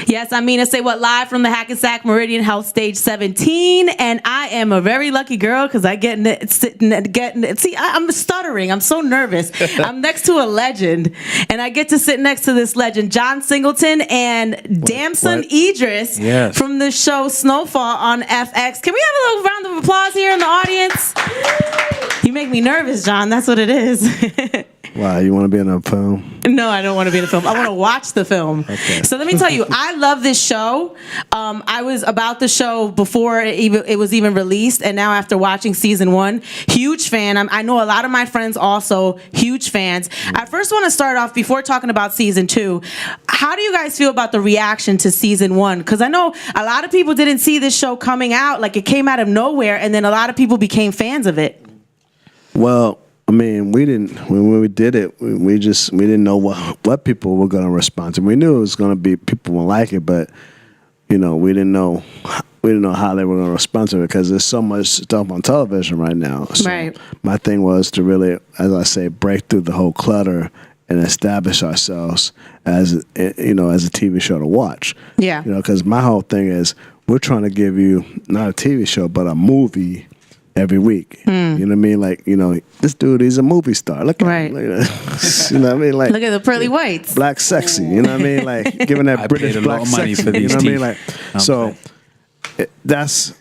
Yes, I'm Mina SayWhat live from the Hackensack Meridian Health Stage 17, and I am a very lucky girl because I I'm stuttering. I'm so nervous. I'm next to a legend, and I get to sit next to this legend, John Singleton and Dameson Idris from the show Snowfall on FX. Can we have a little round of applause here in the audience? You make me nervous, John. That's what it is. Wow, you want to be in a film? No, I don't want to be in a film. I want to watch the film. Okay. So let me tell you, I love this show. I was about the show before it was even released, and now after watching season 1, huge fan. I know a lot of my friends also huge fans. I first want to start off before talking about season 2. How do you guys feel about the reaction to season 1? Because I know a lot of people didn't see this show coming out, like it came out of nowhere, and then a lot of people became fans of it. Well, I mean, we didn't when we did it. We didn't know what people were going to respond to. We knew it was going to be people would like it, but we didn't know how they were going to respond to it because there's so much stuff on television right now. So right. My thing was to really, as I say, break through the whole clutter and establish ourselves as as a TV show to watch. Yeah. Because my whole thing is we're trying to give you not a TV show but a movie every week. You know what I mean? Like, this dude, he's a movie star. Look at him. Look at you know what I mean? Like, look at the pearly whites. Black sexy. You know what I mean? Like, giving that British black sexy. For these you know what I mean? Like,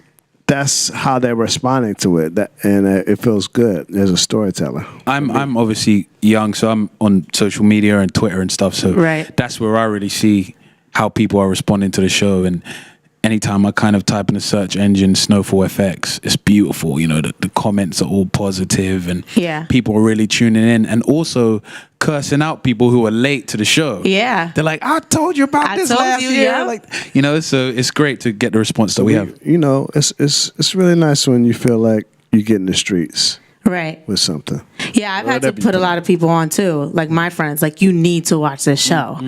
that's how they're responding to it. And it feels good as a storyteller. I'm obviously young, so I'm on social media and Twitter and stuff. So that's where I really see how people are responding to the show. And anytime I kind of type in a search engine, Snowfall FX, it's beautiful. The comments are all positive and people are really tuning in and also cursing out people who are late to the show. Yeah. They're like, I told you about this last year. Yeah. Like, so it's great to get the response that we have. It's really nice when you feel like you get in the streets. Right. With something. Yeah, I've had to put a lot of people on too, like my friends, like you need to watch this show.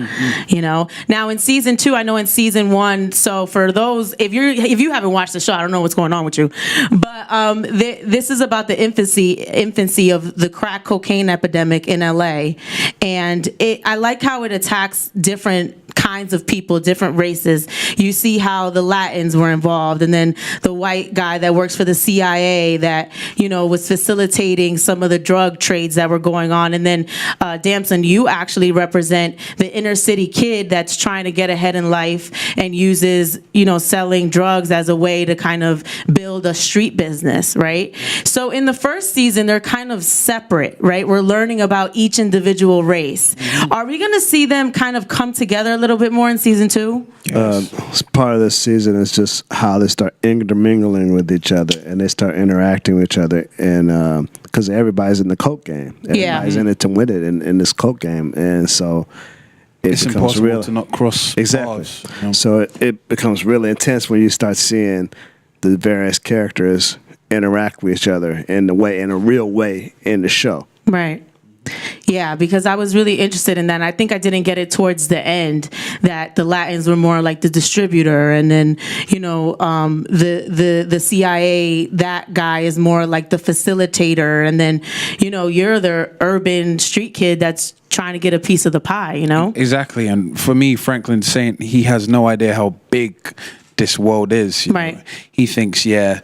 Now in season 2, I know in season 1, so for those, if you haven't watched the show, I don't know what's going on with you, but this is about the infancy of the crack cocaine epidemic in LA, and I like how it attacks different kinds of people, different races. You see how the Latins were involved, and then the white guy that works for the CIA that was facilitating some of the drug trades that were going on, and then Damson, you actually represent the inner city kid that's trying to get ahead in life and uses selling drugs as a way to kind of build a street business, right? So in the first season, they're kind of separate, right? We're learning about each individual race. Are we going to see them kind of come together a little bit more in season 2? Yes. Part of this season is just how they start intermingling with each other and they start interacting with each other, and because everybody's in the coke game, everybody's in it to win it in this coke game, and so it's impossible to not cross paths. So it becomes really intense when you start seeing the various characters interact with each other in a real way in the show. Right. Yeah, because I was really interested in that. And I think I didn't get it towards the end that the Latins were more like the distributor, and then the CIA, that guy is more like the facilitator, and then you're the urban street kid that's trying to get a piece of the pie. Exactly. And for me, Franklin's saying he has no idea how big this world is. Right. He thinks the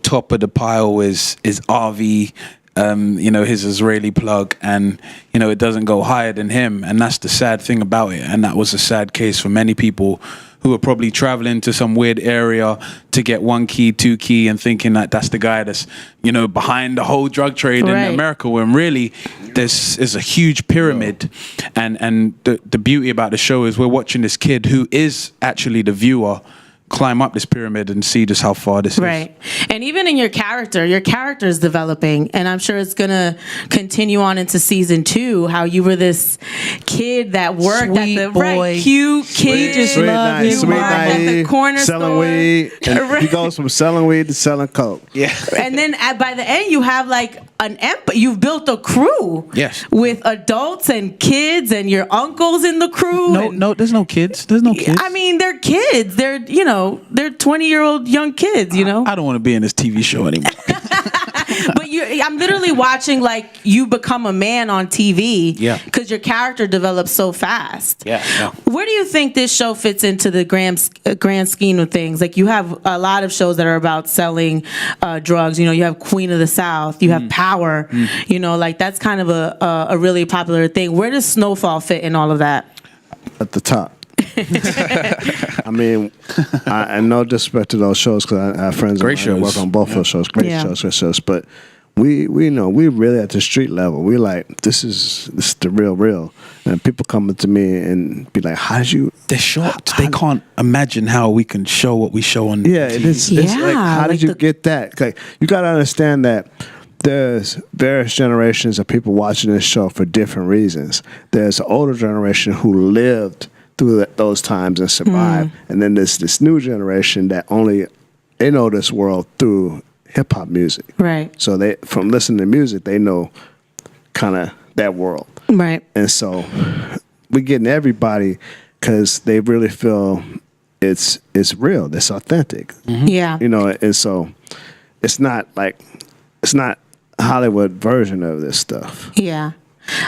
top of the pile is RV. His Israeli plug, and it doesn't go higher than him, and that's the sad thing about it. And that was a sad case for many people who are probably traveling to some weird area to get 1 key, 2 key, and thinking that that's the guy that's behind the whole drug trade in America, when really this is a huge pyramid. And the beauty about the show is we're watching this kid who is actually the viewer climb up this pyramid and see just how far this is. Right. And even in your character is developing, and I'm sure it's going to continue on into season 2, how you were this kid that worked sweet at the boy. Cute kid, just loved you, worked at the corner selling store. Weed. And he goes from selling weed to selling coke. Yeah. And then by the end, you have like you've built a crew. Yes. With adults and kids and your uncles in the crew. No, there's no kids. There's no kids. I mean, they're kids. They're, they're 20-year-old young kids, I don't want to be in this TV show anymore. But I'm literally watching like you become a man on TV. Yeah. Because your character develops so fast. Yeah. Where do you think this show fits into the grand scheme of things? Like you have a lot of shows that are about selling drugs. You know, you have Queen of the South. You have Power. You know, like that's kind of a really popular thing. Where does Snowfall fit in all of that? At the top. I mean, I no disrespect to those shows because I have friends Great that work shows. on both those shows. Great shows. But we know we really at the street level. We like this is the real. And people coming to me and be like, "How did you?" They're shocked. They can't imagine how we can show what we show on Yeah, TV. it's like, how did you get that? Like, you got to understand that there's various generations of people watching this show for different reasons. There's an older generation who lived through those times and survived, and then there's this new generation that they know this world through hip hop music. Right. So they from listening to music, they know kind of that world. Right. And so we're getting everybody because they really feel it's real, it's authentic. Yeah. You know, and so it's not Hollywood version of this stuff. Yeah.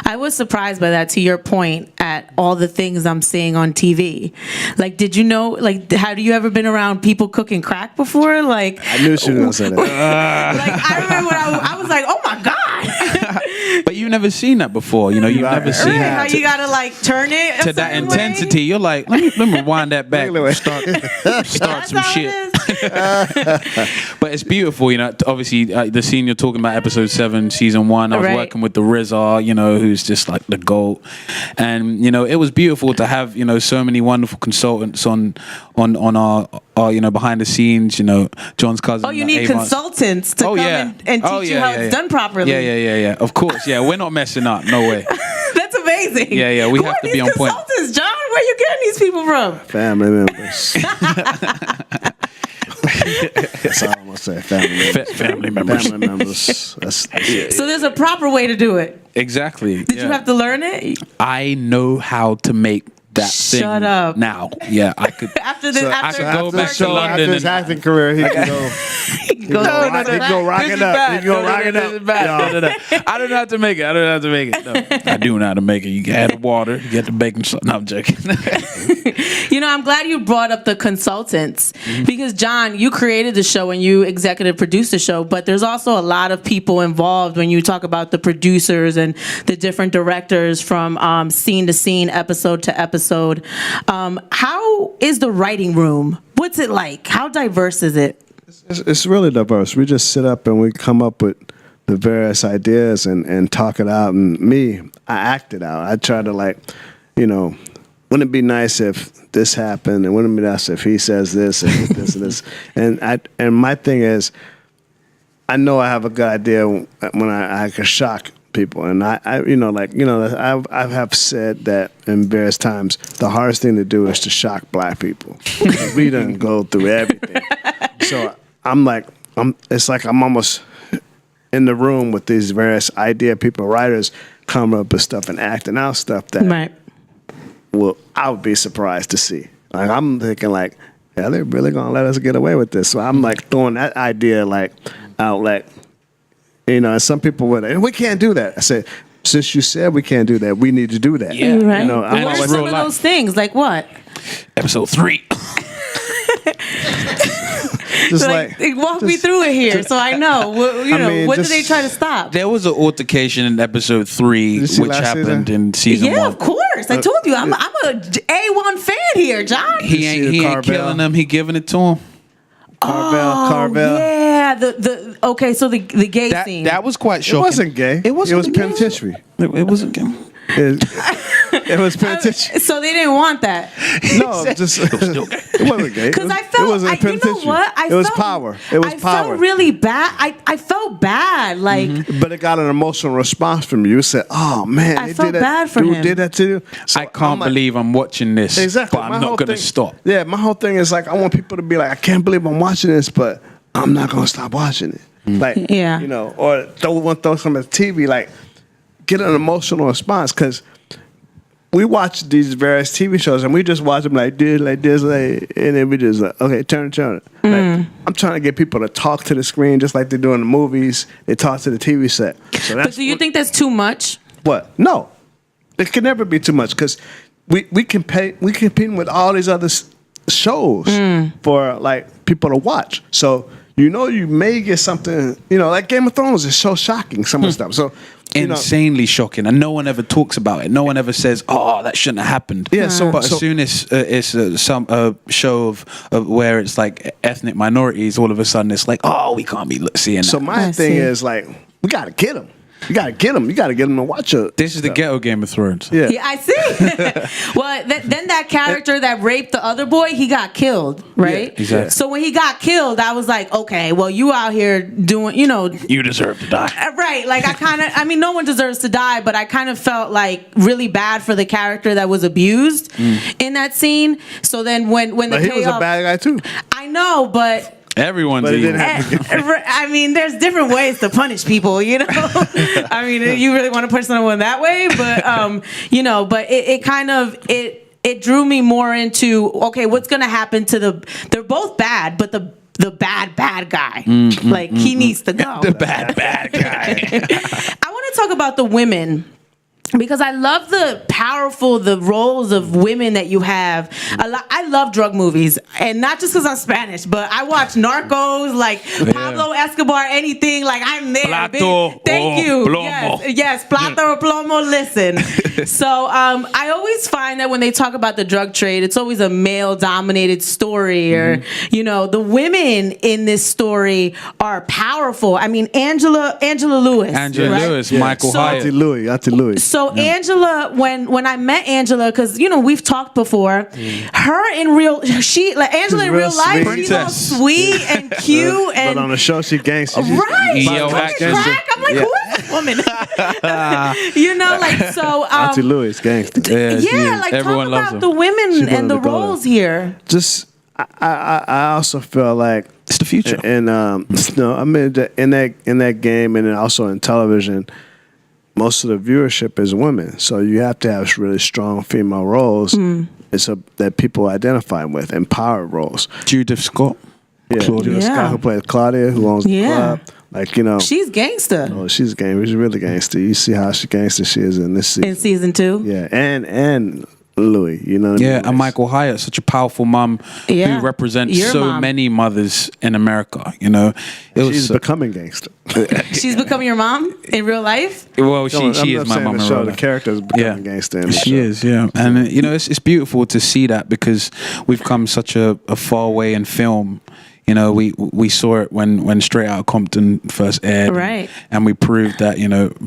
I was surprised by that, to your point, at all the things I'm seeing on TV. Like, did you know, like, have you ever been around people cooking crack before? Like, I knew she was going to say that. like, I remember when I was like, oh my God. But you've never seen that before. You know, you've never seen Right, how you gotta like turn it to a that certain intensity. way? You're like, let me wind that back. Wait. Start That's some how shit. it is. But it's beautiful, you know. Obviously, the scene you're talking about, episode 7, season 1. I was Right. working with the RZA, you know, who's just like the GOAT, and you know, it was beautiful to have so many wonderful consultants on our you know, behind the scenes. You know, John's cousin. Oh, you need Avon. consultants to come and teach you how it's done properly. Yeah. Of course, yeah. We're not messing up. No way. That's amazing. Yeah. We Who have are to these be on point. consultants, John? Where you getting these people from? Family members. That's all I'm going to say. Family members. Family members. That's So there's a proper way to do it. Exactly. Did you have to learn it? I know how to make that thing. Shut up. Now. Yeah, I could. After this, I could go back to after London his and acting career, he can go. he goes No, straight to he that. go rock it up. He go rock it up. This is bad. No. I don't know how to make it. No, I do know how to make it. You add the water, you get the baking soda. No, I'm joking. You know, I'm glad you brought up the consultants because, John, you created the show and you executive produced the show, but there's also a lot of people involved when you talk about the producers and the different directors from scene to scene, episode to episode. How is the writing room? What's it like? How diverse is it? It's really diverse. We just sit up and we come up with the various ideas and talk it out. And me, I act it out. I try to wouldn't it be nice if this happened? And wouldn't it be nice if he says this and this and this? And my thing is, I know I have a good idea when I can shock people. And I have said that in various times, the hardest thing to do is to shock black people. Because we done go through everything. So it's like I'm almost in the room with these various idea people, writers, coming up with stuff and acting out stuff that Right. I would be surprised to see. Like, I'm thinking like, yeah, they're really gonna let us get away with this. So I'm like throwing that idea out and some people would, we can't do that. I said, since you said we can't do that, we need to do that. Yeah. Right. I'm What are always some of those things? Like what? Episode 3. just Walk me through it here so I know. What did they try to stop? There was an altercation in episode 3, you see which last happened season? in season 1. Yeah, of course. I told you, I'm a A1 fan here, John. He see ain't the killing Carvel? him. He giving it to him. Carvel. Yeah, so the gay scene. That was quite It shocking. wasn't gay. It wasn't. It was gay. penitentiary. It wasn't gay. It was penitentiary. So they didn't want that. No, just it wasn't gay. Because I It felt, wasn't you know penitentiary. what? It was power. It was I power. felt really bad. I felt bad. Like, But it got an emotional response from you. You said, "Oh man, I they felt did that. bad for Dude him. did that to you." So I can't believe I'm watching this. Exactly. But My I'm whole not going to thing- stop. Yeah, my whole thing is like I want people to be like, I can't believe I'm watching this, but I'm not going to stop watching it. Like, Yeah. or throw something at the TV, like get an emotional response because we watch these various TV shows and we just watch them like this, and then we just like, okay, turn. Like, I'm trying to get people to talk to the screen just like they do in the movies. They talk to the TV set. So that's But do you think that's too much? what? No, it can never be too much because we compete with all these other shows for like people to watch. So you may get something. Like Game of Thrones is so shocking. Some of the stuff. So. Insanely shocking, and no one ever talks about it. No one ever says, "Oh, that shouldn't have happened." Yeah. But as soon as it's some show of where it's like ethnic minorities, all of a sudden it's like, "Oh, we can't be seeing that." So my thing is like, we gotta get them. You gotta get them. You gotta get them to watch it. This is the ghetto Game of Thrones. Yeah. Yeah, I see. Well, then that character that raped the other boy, he got killed, right? Yeah, exactly. So when he got killed, I was like, okay, well, you out here doing, You deserve to die. right? Like no one deserves to die, but I kind of felt like really bad for the character that was abused in that scene. So then when But he was a bad guy too. I know, but. Everyone's But it evil. didn't have I mean, there's different ways to punish people, I mean, you really want to punish someone that way, but but it kind of it drew me more into, okay, what's gonna happen to they're both bad, but the bad guy, he needs to go. The bad guy. I want to talk about the women. Because I love the roles of women that you have. I love drug movies, and not just because I'm Spanish, but I watch Narcos, like Pablo Escobar, anything. Like I'm there. Plato Thank o you. plomo. Yes, Plato or Plomo. Listen. So I always find that when they talk about the drug trade, it's always a male-dominated story, or the women in this story are powerful. I mean, Angela Lewis. Lewis, Michael Hyatt. Auntie Louis. So Angela, when I met Angela, because we've talked before, her in real Angela in real life, sweet. she's all sweet and cute, and But on the show, she gangster. right, she's Yo, talking gangster. crack. I'm like, who is this woman? So Auntie Louis, gangster. Everyone talk loves about them. the women She and the wanted to go roles there. here. Just, I also feel like It's the future. And in that game, and then also in television, most of the viewership is women. So you have to have really strong female roles that people identify with, empowered roles. Judith Scott. Yeah, Claudia. Judith Scott, who plays Claudia, who owns the club. She's gangster Oh, she's really gangster. You see how gangster she is in this season. in season 2. Yeah, and Louis, what I mean? And Michael Hyatt, such a powerful mom Yeah. who represents Your so mom. many mothers in America. She's becoming gangster. She's becoming your mom in real life. Well, she is my mom. in real The life. character is becoming gangster. In the She show. is, yeah. And it's beautiful to see that because we've come such a far way in film. We saw it when Straight Outta Compton first aired, Right. And we proved that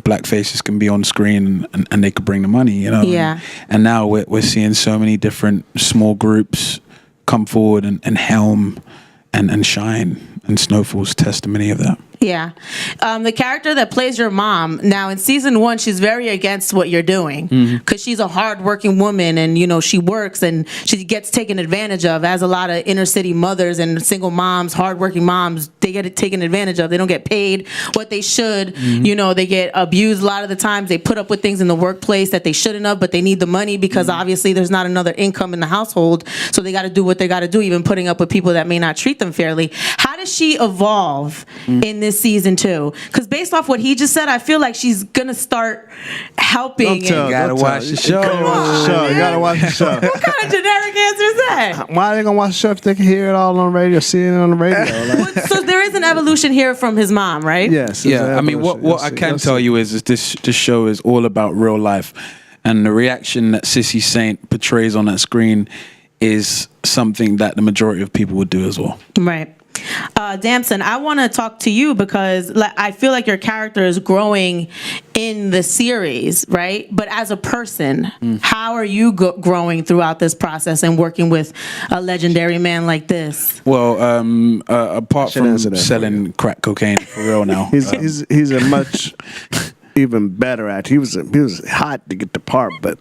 black faces can be on screen and they could bring the money, Yeah. And now we're seeing so many different small groups come forward and helm and shine, and Snowfall's testimony of that. Yeah. The character that plays your mom, now in season 1, she's very against what you're doing because she's a hardworking woman, and, she works and she gets taken advantage of, as a lot of inner city mothers and single moms, hardworking moms, they get taken advantage of. They don't get paid what they should. They get abused a lot of the times. They put up with things in the workplace that they shouldn't have, but they need the money because obviously there's not another income in the household. So they got to do what they got to do, even putting up with people that may not treat them fairly. How does she evolve in this season 2? Because based off what he just said, I feel like she's gonna start helping. You gotta watch the show. You gotta watch the show. What kind of generic answer is that? Why are they gonna watch the show if they can hear it all on the radio, see it on the radio? So there is an evolution here from his mom, right? Yes. Yeah, I mean, what I can tell you is this show is all about real life, and the reaction that Sissy Saint portrays on that screen is something that the majority of people would do as well. Right. Damson, I want to talk to you because I feel like your character is growing in the series, right? But as a person, how are you growing throughout this process and working with a legendary man like this? Well, apart from answer that for selling crack cocaine for real now, he's a much even better actor. He was hot to get the part, but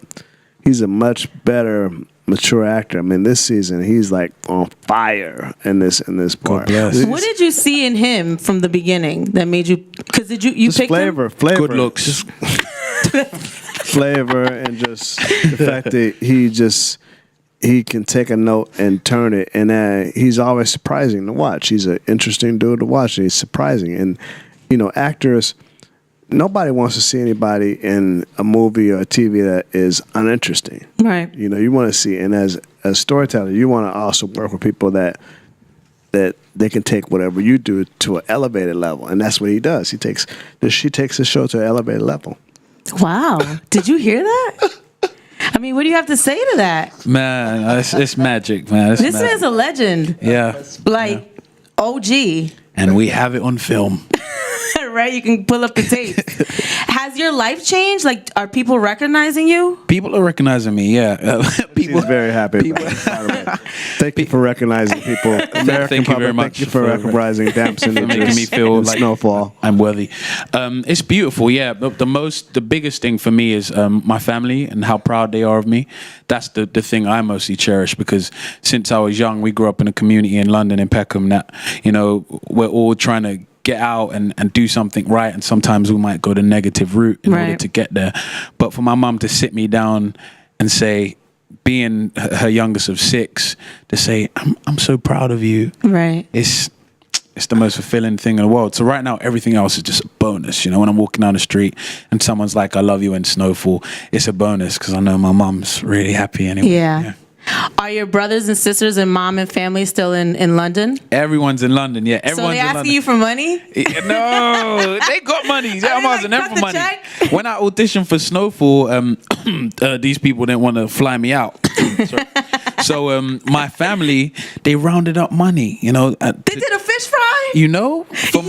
he's a much better mature actor. I mean, this season he's like on fire in this part. bless. What did you see in him from the beginning that made you? Because you Just picked flavor, him? good looks. flavor and just the fact that he can take a note and turn it, and he's always surprising to watch. He's an interesting dude to watch, and he's surprising. And actors, nobody wants to see anybody in a movie or a TV that is uninteresting. Right. You want to see, and as a storyteller, you want to also work with people that they can take whatever you do to an elevated level, and that's what he does. She takes the show to an elevated level. Wow. Did you hear that? I mean, what do you have to say to that? Man, it's magic, man. This man's a legend. Yeah. Like, OG. And we have it on film. Right? You can pull up the tape. Has your life changed? Like, are people recognizing you? People are recognizing me, yeah. He's very happy. Thank you for recognizing people. Thank you very much. Thank you for recognizing Damson Idris, making me feel like Snowfall. I'm worthy. It's beautiful, yeah. But the biggest thing for me is my family and how proud they are of me. That's the thing I mostly cherish, because since I was young, we grew up in a community in London, in Peckham, that we're all trying to get out and do something right, and sometimes we might go the negative route in order to get there. But for my mum to sit me down and say, being her youngest of 6, to say, I'm so proud of you. Right. It's the most fulfilling thing in the world. So right now, everything else is just a bonus. When I'm walking down the street and someone's like, I love you in Snowfall, it's a bonus because I know my mum's really happy anyway. Yeah. Are your brothers and sisters and mom and family still in London? Everyone's in London, yeah. So they asking you for money? No, they got money. I'm asking them for money. Check? When I auditioned for Snowfall, these people didn't want to fly me out. So my family, they rounded up money. They did a fish fry. For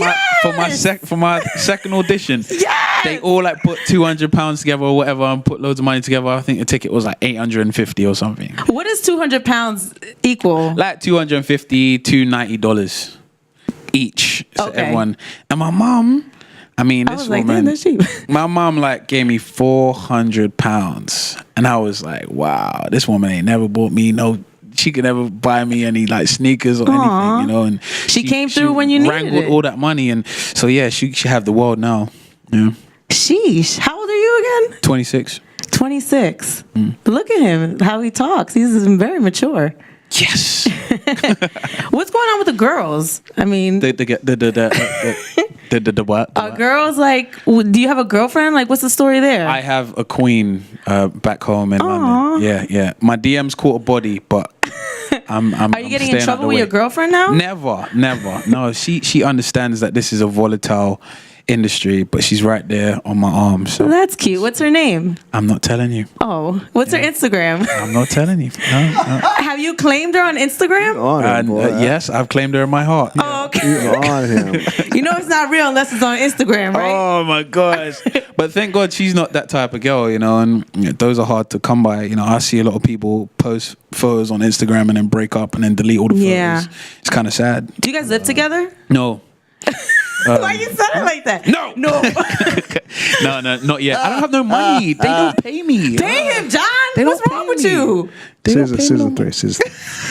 my second audition, Yes! they all put £200 together or whatever and put loads of money together. I think the ticket was $850 or something. What does £200 equal? Like $250, $290 each. So Okay. everyone. And my mom, this like, woman, damn, that's cheap. my mom gave me £400, and I was like, wow, this woman ain't never bought me she could never buy me any sneakers or anything, and She came through when you needed wrangled it. all that money, and so yeah, she have the world now. Yeah. Sheesh. How old are you again? 26. 26. Look at him, how he talks. He's very mature. Yes. What's going on with the girls? I mean, The what? are girls do you have a girlfriend? What's the story there? I have a queen back home in London. Yeah. My DM's caught a body, but I'm Are you getting in trouble with your girlfriend now? Never. No, she understands that this is a volatile industry, but she's right there on my arm. So That's cute. What's her name? I'm not telling you. Oh, what's her Instagram? I'm not telling you. No. Have you claimed her on Instagram? On him, boy. Yes, I've claimed her in my heart. Oh, okay. You're on him. It's not real unless it's on Instagram, right? Oh my gosh! But thank God she's not that type of girl, and those are hard to come by. I see a lot of people post photos on Instagram and then break up and then delete all the photos. Yeah. It's kind of sad. Do you guys live together? No. Why you sounding like that? No, no, not yet. I don't have no money. They don't pay me. Pay him, John. They What's don't wrong pay with me. you? Season 3.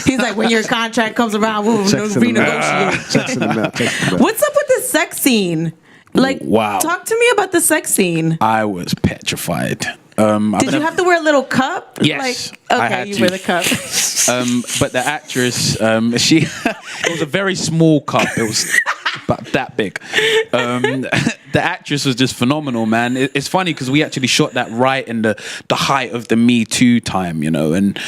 He's like, when your contract comes around, we'll Checks in the mail. renegotiate. Checks in the mail. What's up with the sex scene? Wow. Talk to me about the sex scene. I was petrified. Did you have to wear a little cup? Yes, Okay, I had you to. wear the cup. But the actress, it was a very small cup. It was about that big. The actress was just phenomenal, man. It's funny because we actually shot that right in the height of the Me Too time, and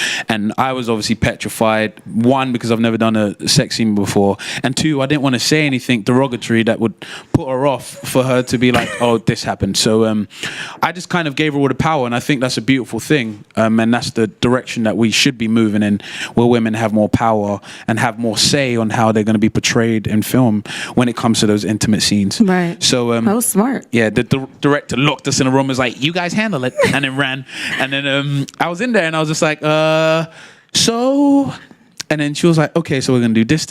I was obviously petrified. 1, because I've never done a sex scene before, and 2, I didn't want to say anything derogatory that would put her off for her to be like, oh, this happened. So I just kind of gave her all the power, and I think that's a beautiful thing, and that's the direction that we should be moving in, where women have more power and have more say on how they're going to be portrayed in film when it comes to those intimate scenes. Right. So that was smart. yeah, the director locked us in a room, was like, you guys handle it, and then ran. And then I was in there and I was just like, so, and then she was like, okay, so we're going to do this,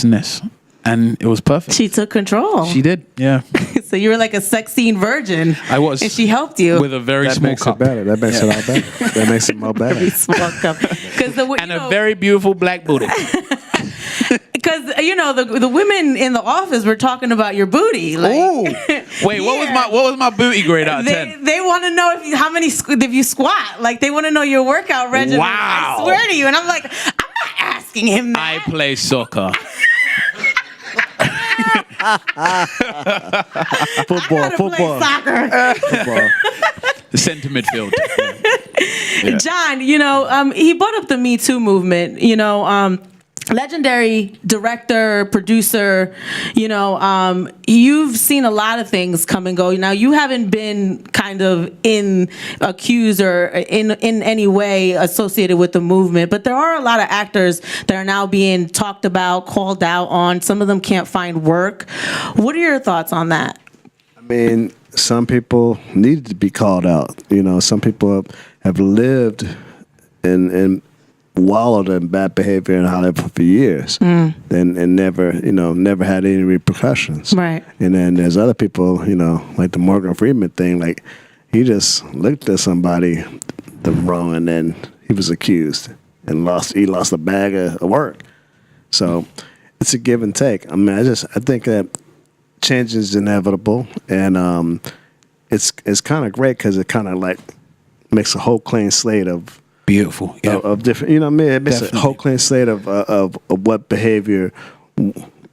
and this. And it was perfect. She took control. She did, yeah. So you were like a sex scene virgin. I was. And she helped you. With a very That small makes cup. it better. That makes it all better. That makes it more better. Small cup. Because And a very beautiful black booty. because the women in the office were talking about your booty. Like, Ooh. Wait, what was my booty grade out of 10? They want to know if you squat. Like, they want to know your workout regimen. Wow. I swear to you. And I'm like, I'm not asking him that. I play soccer. Football. Play soccer. Football. The center midfield. Yeah. John, he brought up the Me Too movement. Legendary director, producer, you've seen a lot of things come and go. Now, you haven't been kind of accused or in any way associated with the movement, but there are a lot of actors that are now being talked about, called out on. Some of them can't find work. What are your thoughts on that? I mean, some people needed to be called out. Some people have lived and wallowed in bad behavior in Hollywood for years, and never had any repercussions. Right. And then there's other people, like the Morgan Freeman thing. Like, he just looked at somebody wrong, and then he was accused and lost a bag of work. So it's a give and take. I mean, I think that change is inevitable, and it's kind of great because it kind of like makes a whole clean slate of beautiful, yeah, of different. It makes Definitely. a whole clean slate of what behavior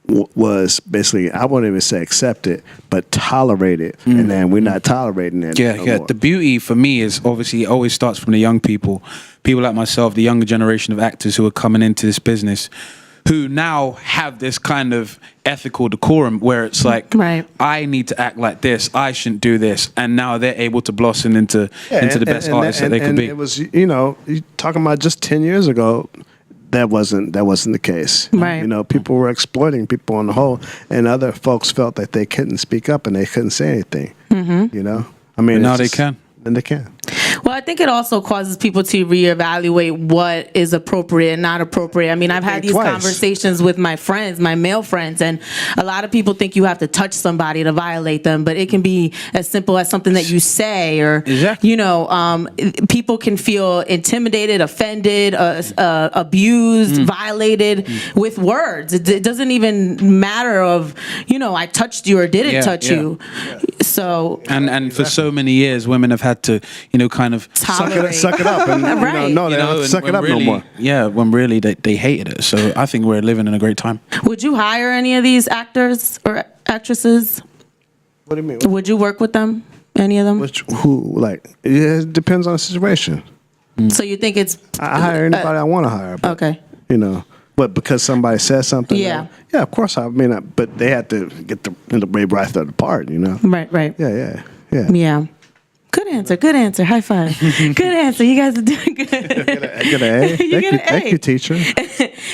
was basically. I won't even say accepted, but tolerated, and then we're not tolerating it. Yeah, no yeah. more. The beauty for me is obviously it always starts from the young people like myself, the younger generation of actors who are coming into this business, who now have this kind of ethical decorum where it's like, right, I need to act like this, I shouldn't do this, and now they're able to blossom into the best artists that they could be. It was, you talking about just 10 years ago, that wasn't the case. Right. People were exploiting people on the whole, and other folks felt that they couldn't speak up and they couldn't say anything. Mm-hmm. I mean, now they can. And they can. Well, I think it also causes people to reevaluate what is appropriate and not appropriate. I mean, I've had these conversations with my friends, my male friends, and a lot of people think you have to touch somebody to violate them, but it can be as simple as something that you say, or, exactly. People can feel intimidated, offended, abused, violated with words. It doesn't even matter of, I touched you or didn't touch you. So and for so many years, women have had to, kind of suck it up, and Right. they don't have to suck it up really, no more. Yeah, when really they hated it. So I think we're living in a great time. would you hire any of these actors or actresses? What do you mean? Would you work with them? Any of them? It depends on the situation. So you think it's I hire anybody I want to hire. But, okay? But because somebody says something, Yeah. yeah, of course. I mean, but they had to get the right of the part, Right. Yeah. Yeah. Good answer. High five. Good answer. You guys are doing good. I get an A. Thank you, teacher.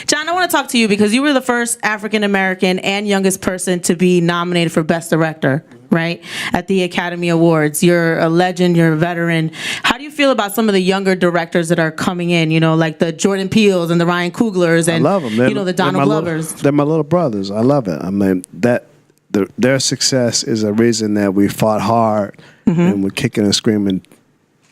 John, I want to talk to you because you were the first African American and youngest person to be nominated for Best Director, right, at the Academy Awards. You're a legend. You're a veteran. How do you feel about some of the younger directors that are coming in? Like the Jordan Peeles and the Ryan Cooglers and I love them. the Donald Glovers. They're my little brothers. I love it. I mean their success is a reason that we fought hard and we're kicking and screaming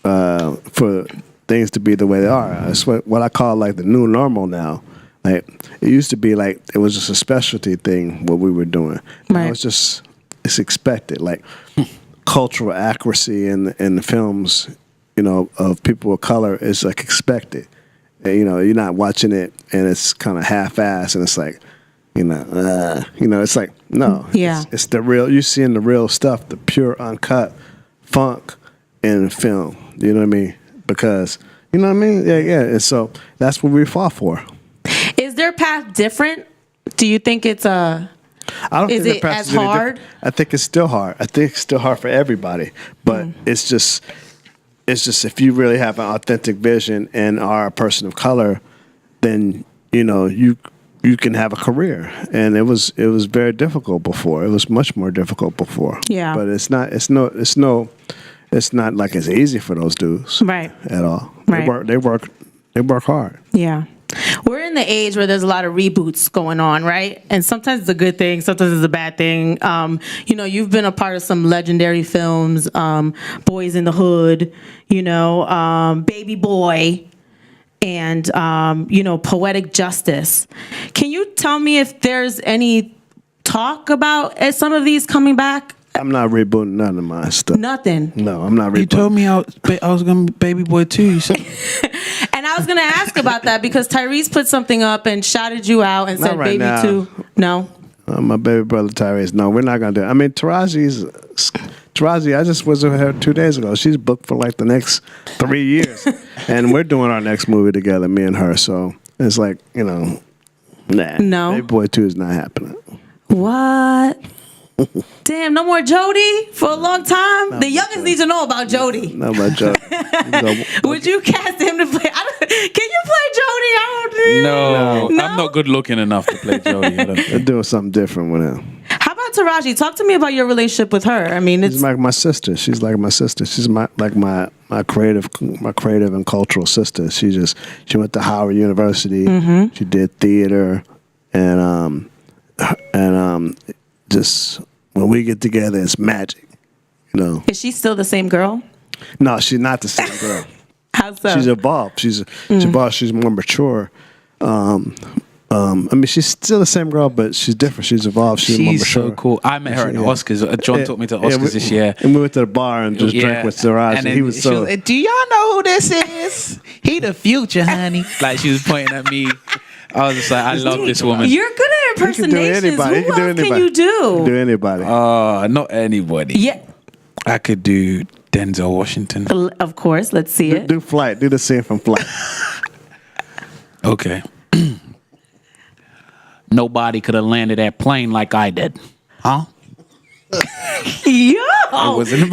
for things to be the way they are. It's what I call like the new normal now. Like it used to be like it was just a specialty thing what we were doing. Right. Now it's expected. Like cultural accuracy in the films, of people of color is like expected. And, you're not watching it and it's kind of half-assed and it's like. It's like, no. Yeah. It's the real, you're seeing the real stuff, the pure, uncut funk in film. You know what I mean? Because, you know what I mean? Yeah. And so that's what we fought for. Is their path different? Do you think it's I don't is think it the path as is any hard? different. I think it's still hard. I think it's still hard for everybody. But it's just if you really have an authentic vision and are a person of color, then, you can have a career, and it was very difficult before. It was much more difficult before. Yeah. But it's not like it's easy for those dudes. Right. At all. Right. They work hard. Yeah. We're in the age where there's a lot of reboots going on, right? And sometimes it's a good thing, sometimes it's a bad thing. You've been a part of some legendary films, Boys in the Hood, Baby Boy. and poetic justice. Can you tell me if there's any talk about some of these coming back? I'm not rebooting none of my stuff. Nothing. No, I'm not rebooting. You told me I was gonna be Baby Boy too. You said. And I was going to ask about that because Tyrese put something up and shouted you out and said right Baby now. 2. No? My baby brother Tyrese. No, we're not going to do it. I mean, Taraji, I just was with her 2 days ago. She's booked for like the next 3 years. And we're doing our next movie together, me and her. So it's like, nah. No. Baby Boy 2 is not happening. What? Damn, no more Jody for a long time? The youngest need to know about Jody. Not about Jody. Would you cast him to play? Can you play Jody? No, I'm not good looking enough to play Jody. They're doing something different with him. How about Taraji? Talk to me about your relationship with her. I mean, it's She's like my sister. She's like my sister. She's my creative and cultural sister. She went to Howard University. Mm-hmm. She did theater, and just when we get together, it's magic. Is she still the same girl? No, she's not the same girl. How so? She's evolved. She's evolved. She's more mature. I mean, she's still the same girl, but she's different. She's evolved. She's more mature. So cool. I met her at the Oscars. John took me to the Oscars this year. And we went to the bar and just drank with Siraj. And he was so... do y'all know who this is? He the future, honey. Like, she was pointing at me. I was just like, I love this woman. You're good at impersonations. Who else can you do? You can do anybody. Not anybody. Yeah. I could do Denzel Washington. Of course. Let's see it. Do Flight. Do the scene from Flight. Okay. Nobody could have landed that plane like I did. Huh? Yo! It wasn't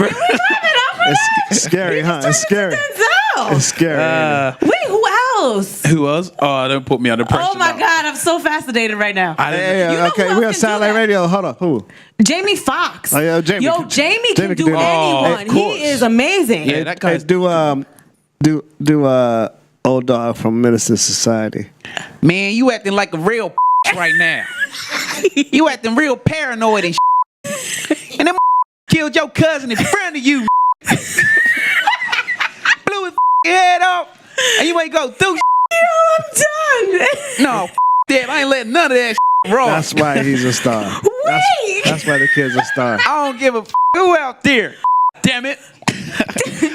It's scary, huh? It's scary. It's scary. Wait, who else? Who else? Oh, don't put me under pressure. Oh my God, I'm so fascinated right now. Okay, we got Satellite Radio. Hold on. Who? Jamie Foxx. Oh, yeah, Jamie. Jamie can do that. anyone. He is amazing. Yeah, that guy's... Do Old Dog from Minister Society. Man, you acting like a real right now. You acting real paranoid and and them killed your cousin in front of you. Blew his head off. And you ain't go through. Yo, I'm done. No, that I ain't letting none of that roll. That's why he's a star. Wait. That's why the kid's a star. I don't give a who out there. Damn it.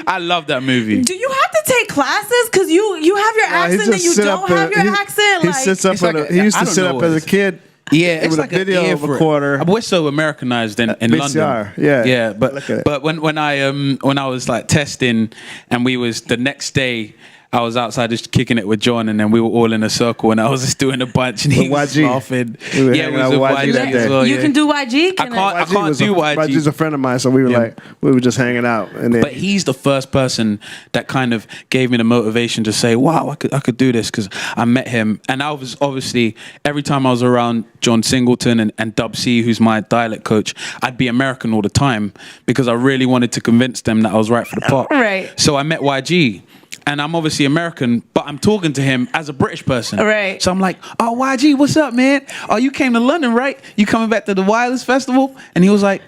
I love that movie. Do you have to take classes? Because you have your accent and you don't have your accent. He sits up. He used to sit up as a kid. Yeah, it's with like a video recorder. We're so Americanized in VCR, London. yeah. But when I was like testing, and the next day, I was outside just kicking it with John, and then we were all in a circle, and I was just doing a bunch, and he was laughing. We were Yeah, it was with YG that YG day. as well. You Yeah. can do YG? I can't do YG. YG's a friend of mine, so we were just hanging out, and then. But he's the first person that kind of gave me the motivation to say, "Wow, I could do this," because I met him, and I was obviously every time I was around John Singleton and Dub C, who's my dialect coach, I'd be American all the time because I really wanted to convince them that I was right for the part. Right. So I met YG. And I'm obviously American, but I'm talking to him as a British person. Right. So I'm like, "Oh, YG, what's up, man? Oh, you came to London, right? You coming back to the Wireless Festival?" And he was like,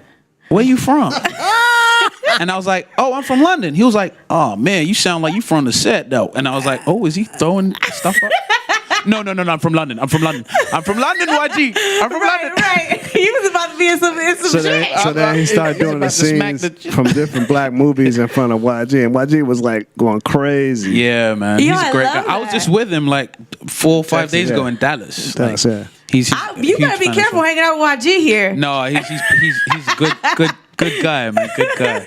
"Where you from?" And I was like, "Oh, I'm from London." He was like, "Oh, man, you sound like you from the set, though." And I was like, "Oh, is he throwing stuff up?" No, I'm from London. I'm from London, YG. I'm from London. Right. He was about to be in some shit. So then he started doing the scenes from different black movies in front of YG, and YG was like going crazy. Yeah, man. Yo, He's a great guy. that. I was just with him like 4 or 5 days ago in Dallas. Dallas, like, yeah. He's You huge gotta be fan careful of hanging out with YG here. No, he's good guy, man. Good guy.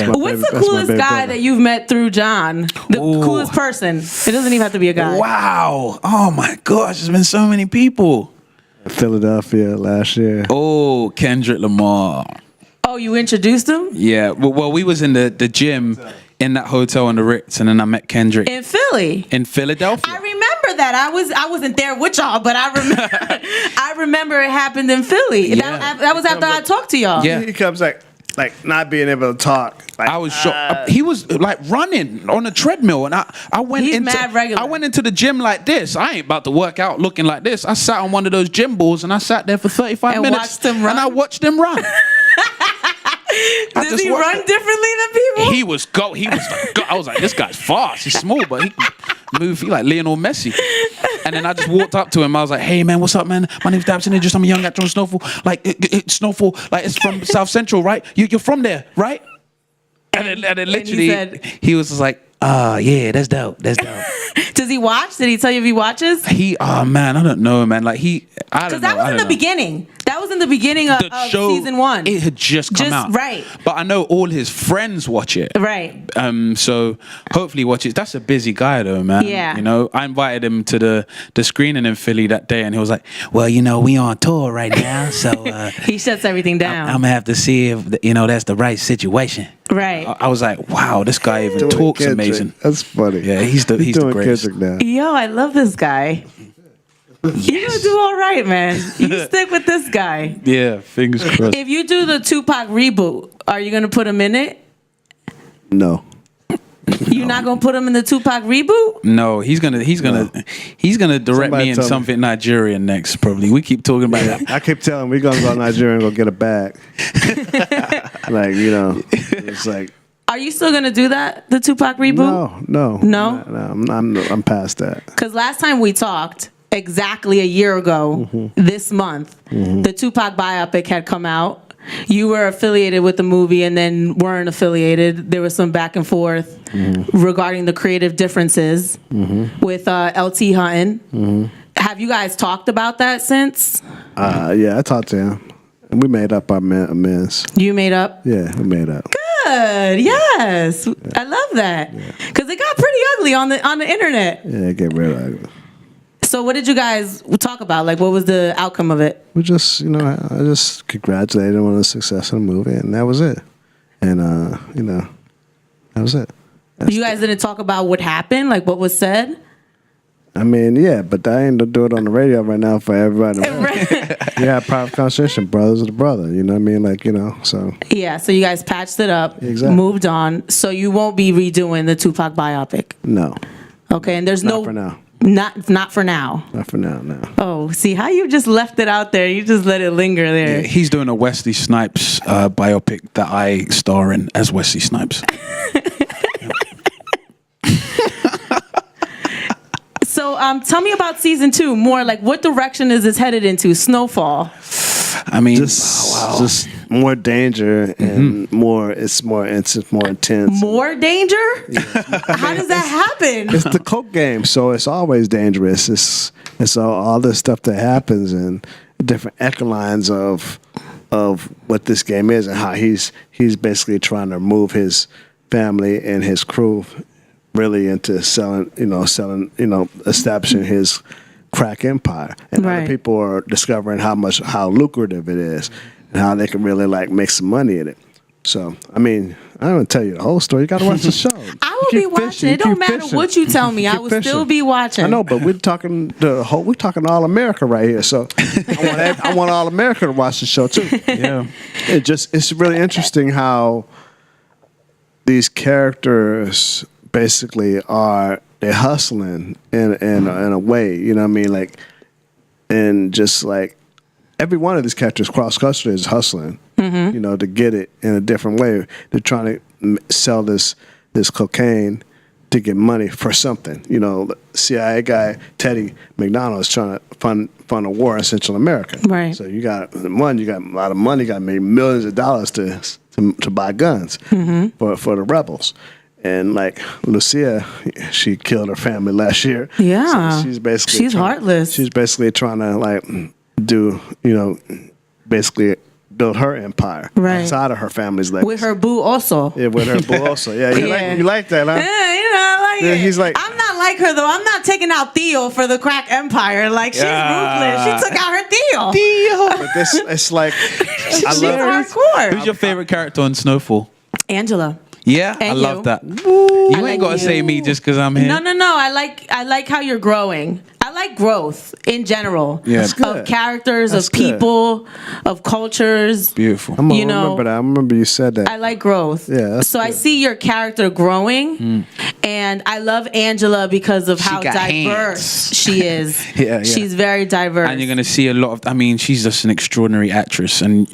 What's the coolest guy that you've met through John? The coolest person. It doesn't even have to be a guy. Wow. Oh my gosh, there's been so many people. Philadelphia last year. Oh, Kendrick Lamar. Oh, you introduced him? Yeah. Well, we was in the gym in that hotel on the Ritz, and then I met Kendrick In Philly. in Philadelphia. I remember that. I wasn't there with y'all, but I remember I remember it happened in Philly. Yeah. That was after I talked to y'all. Yeah. He comes like not being able to talk. Like, I was shocked. He was like running on a treadmill, and I went He's into mad regular. I went into the gym like this. I ain't about to work out looking like this. I sat on one of those gym balls, and I sat there for 35 And minutes, watched him run? and I watched him run. Does he run differently than people? He was like, I was like, this guy's fast. He's small, but movie, like Lionel Messi. And then I just walked up to him. I was like, "Hey man, what's up, man? My name's Dameson Idris. I'm a young actor on Snowfall. Like Snowfall, like it's from South Central, right? You're from there, right?" And then literally, he was just like, yeah, that's dope. That's dope." Does he watch? Did he tell you if he watches? Oh man, I don't know, man. Like I don't know. Because that was in the beginning. That was in the beginning of show, season 1. It had just come out. Right. But I know all his friends watch it. Right. So hopefully he watches. That's a busy guy though, man. Yeah. You know, I invited him to the screening in Philly that day, and he was like, "Well, you know, we on tour right now, so he shuts everything down. I'm gonna have to see if that's the right situation." Right. I was like, "Wow, this guy even talks Kendrick. amazing." That's funny. Yeah, he's the greatest. Kendrick now. Yo, I love this guy. You're gonna do all right, man. You stick with this guy. Yeah, fingers crossed. If you do the Tupac reboot, are you gonna put him in it? No. You're not gonna put him in the Tupac reboot? No, he's gonna direct me in something Nigerian next. Probably. We keep talking about that. I keep telling him we're gonna go to Nigeria and go get a bag. Like, you know, it's like. Are you still gonna do that? The Tupac reboot? No. I'm past that. Because last time we talked, exactly a year ago, this month, the Tupac biopic had come out. You were affiliated with the movie and then weren't affiliated. There was some back and forth regarding the creative differences with LT Hunton. Have you guys talked about that since? Yeah, I talked to him. And we made up our amends. You made up? Yeah, we made up. Good. Yes. I love that. Because it got pretty ugly on the internet. Yeah, it get real ugly. So what did you guys talk about? Like, what was the outcome of it? We just, you know, I just congratulated him on the success of the movie, and that was it. And, you know, that was it. You guys didn't talk about what happened, like what was said? I mean, yeah, but I ain't gonna do it on the radio right now for everybody. Yeah, private conversation, brothers to brother. You know what I mean? Like, you know, so. Yeah, so you guys patched it up, Exactly. moved on. So you won't be redoing the Tupac biopic? No. Okay, and there's Not for now. Not for now. Not for now, no. Oh, see how you just left it out there? You just let it linger there. Yeah, he's doing a Wesley Snipes biopic that I star in as Wesley Snipes. So tell me about season 2 more. Like, what direction is this headed into? Snowfall. I mean, just more danger and it's more intense. More danger? How does that happen? It's the coke game, so it's always dangerous. It's all this stuff that happens and different echelons of what this game is and how he's basically trying to move his family and his crew really into establishing his crack empire, and Right. other people are discovering how lucrative it is and how they can really like make some money in it. So, I mean, I don't want to tell you the whole story. You got to watch the show. I will be watching. It don't matter what you tell me. I will still be watching. I know, but we're talking all America right here. So I want all America to watch the show too. yeah. It's really interesting how these characters basically they're hustling in a way, you know what I mean? Like, and just like every one of these characters cross culture is hustling, you know, to get it in a different way. They're trying to sell this cocaine to get money for something. You know, the CIA guy Teddy McDonald is trying to fund a war in Central America. Right. So you got a lot of money, you got maybe millions of dollars to buy guns for the rebels. And like Lucia, she killed her family last year. Yeah. So she's heartless. She's basically trying to like basically build her empire outside of her family's legacy. With her boo also. Yeah, with her boo also. Yeah, you like that, huh? Yeah, you know, I like it. He's like, I'm not like her though. I'm not taking out Theo for the crack empire. Like, she's ruthless. She took out her Theo. but it's like, She's hardcore. Who's your favorite character on Snowfall? Angela. Yeah, And I love you. that. You I ain't like got to you. say me just because I'm here. No. I like how you're growing. I like growth in general. Yeah. That's good. Of characters, That's of people, of cultures. Beautiful. I'm gonna You know, remember that. I remember you said that. I like growth. Yeah, that's so I good. see your character growing, and I love Angela because of how got diverse hands. she is. Yeah. She's very diverse. And you're going to see a lot of, I mean, she's just an extraordinary actress. And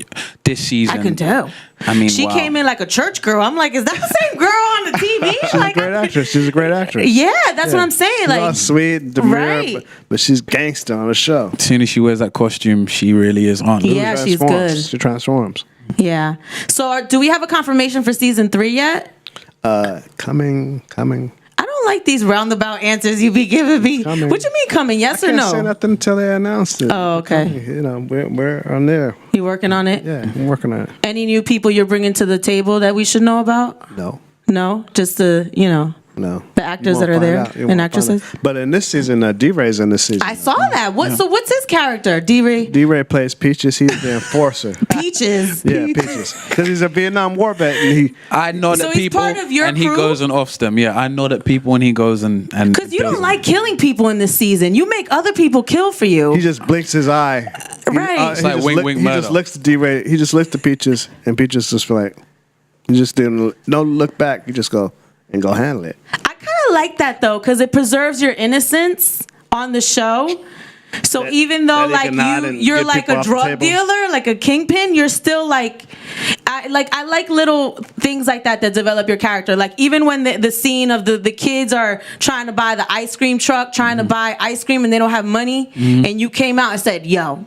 this season. I can tell. I mean, she wow. came in like a church girl. I'm like, is that the same girl on the TV? She's a great actress. She's a great actress. Yeah, that's what I'm saying. She's Like, all sweet, demure, Right. but she's gangster on the show. As soon as she wears that costume, she really is on. Yeah, she's good. She transforms. yeah. So, do we have a confirmation for season 3 yet? Coming. I don't like these roundabout answers you be giving me. Coming. What you mean coming? Yes or Can't say no? nothing until they announced it. Oh, okay. You know, we're on there. You working on it? Yeah, I'm working on it. Any new people you're bringing to the table that we should know about? No. No, just the No. The actors You won't that are find there out. You and won't actresses? find out. But in this season, D-Ray's in this season. I saw that. So what's his character? D-Ray? D-Ray plays Peaches. He's the enforcer. Peaches. Yeah, Peaches. Because he's a Vietnam War vet, and I know So that he's people, part of your and he crew? goes and offs them. Yeah, I know that people when he goes and Because you don't like killing people in this season. You make other people kill for you. he just blinks his eye. Right. It's like just wink, wink, He murder. just looks to D-Ray. He just looks to Peaches, and Peaches just like, he just didn't look back. You just go handle it. I kind of like that though, because it preserves your innocence on the show. So That- even though that he like can nod and you're get like people a off the drug table. dealer, like a kingpin, you're still like, I like little things like that develop your character. Like even when the scene of the kids are trying to buy the ice cream truck, trying to buy ice cream and they don't have money, and you came out and said, "Yo,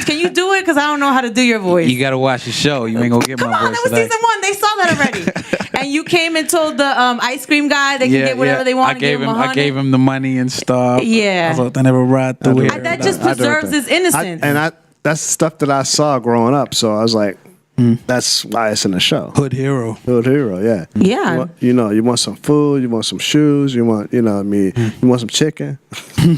can you do it? Because I don't know how to do your voice." you gotta watch the show. You ain't gonna get Come my on, voice that was today. season 1. They saw that already. And you came and told the ice cream guy they can get whatever they want. I and give gave him. him I gave him the money and stuff. Yeah. I was like, I never ride the wheel. That just I do it preserves too. his innocence. That's stuff that I saw growing up. So I was like, that's why it's in the show. Hood hero. Hood hero, yeah. Yeah. You want some food, you want some shoes, you want, you want some chicken.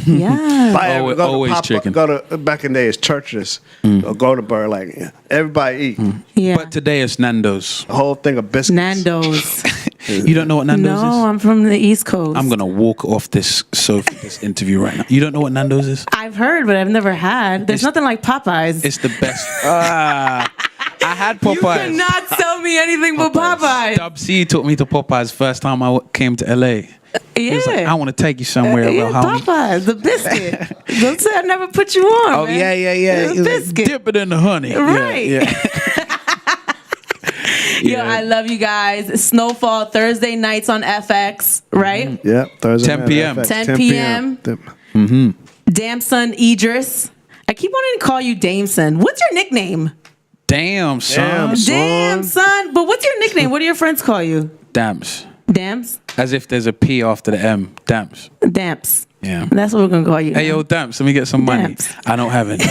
Yeah. Always chicken. Go to back in the days, churches, or go to bar, like everybody eat. Yeah. But today it's Nando's. A whole thing of biscuits. Nando's. You don't know what Nando's No, is? I'm from the East Coast. I'm gonna walk off this sofa, this interview right now. You don't know what Nando's is? I've heard, but I've never had. There's nothing like Popeyes. It's the best. I had You Popeyes. cannot sell me anything but Popeyes. Dub C took me to Popeyes first time I came to LA. He was like, Yeah. I want to take you somewhere, Yeah, little homie. Popeyes, the biscuit. Don't say I never put you on. Oh man. yeah. The He was like, biscuit. dip it in the honey. Right. Yeah. Yo, I love you guys. Snowfall Thursday nights on FX, right? Yep, Thursday 10 night, p.m. FX, 10 p.m. Yep. Damson Idris. I keep wanting to call you Dameson. What's your nickname? Damn, son. Damn. Damn, son. But what's your nickname? What do your friends call you? Dams. Dams? As if there's a P after the M. Dams. Damps. Yeah. That's what we're going to call you. Hey, yo, Dams, let me get some money. Dams. I don't have any.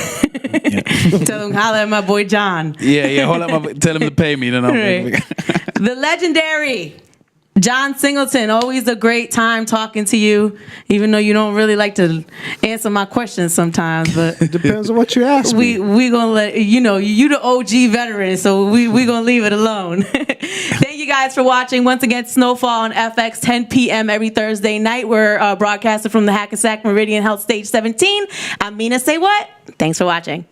Tell them, holla at my boy John. Yeah. Hold up, tell him to pay me. Then I'll Right. The legendary John Singleton. Always a great time talking to you, even though you don't really like to answer my questions sometimes. But Depends on what you ask me. we gonna let you the OG veteran, so we gonna leave it alone. Thank you guys for watching. Once again, Snowfall on FX, 10 p.m. every Thursday night. We're broadcasting from the Hackensack Meridian Health Stage 17. I'm Mina SayWhat. Thanks for watching.